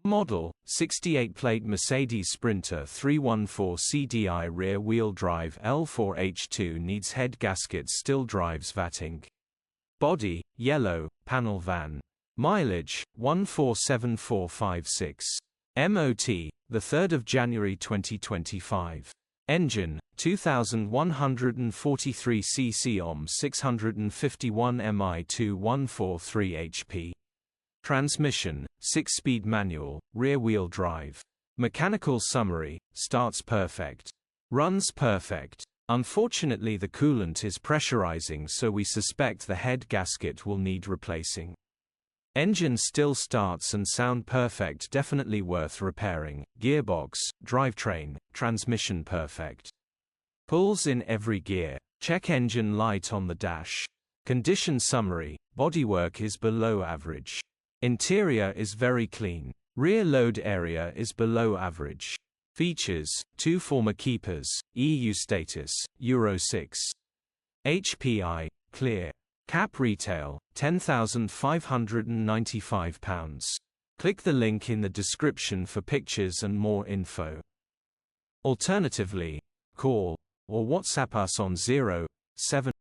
Model, 68-plate Mercedes Sprinter 314 CDI rear-wheel drive L4H2 needs head gasket, still drives VATINC. Body, yellow, panel van. Mileage, 147456. MOT, 3 January 2025. Engine, 2143 cc OM651 MI2 143 HP. Transmission, 6-speed manual, rear-wheel drive. Mechanical summary, starts perfect. Runs perfect. Unfortunately the coolant is pressurizing, so we suspect the head gasket will need replacing. Engine still starts and sound perfect, definitely worth repairing. Gearbox, drivetrain, transmission perfect. Pulls in every gear. Check engine light on the dash. Condition summary, bodywork is below average. Interior is very clean. Rear load area is below average. Features, 2 former keepers, EU status, Euro 6. HPI, clear. Cap retail, £10,595. Click the link in the description for pictures and more info. Alternatively, call or WhatsApp us on 0